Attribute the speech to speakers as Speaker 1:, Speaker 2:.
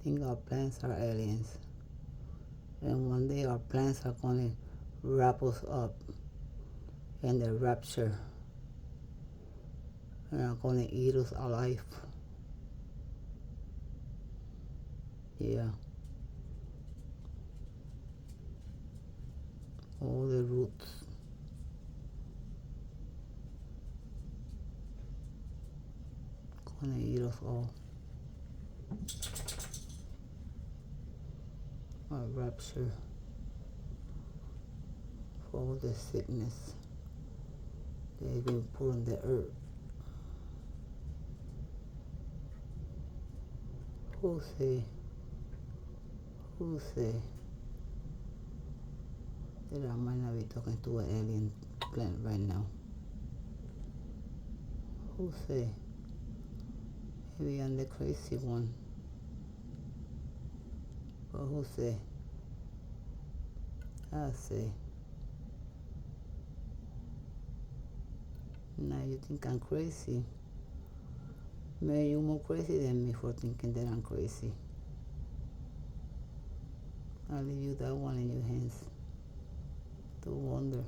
Speaker 1: think our plans are aliens. And one day our plans are going to wrap us up in the rapture. And are going to eat us alive. Yeah. All the roots. Going to eat us all. A rapture for all the sickness they've been put on the earth. Who say that I might not be talking to an alien planet right now? Who say? Maybe I'm the crazy one. But who say? I say. Now you think I'm crazy. Maybe you're more crazy than me for thinking that I'm crazy. I'll leave you that one in your hands to wonder.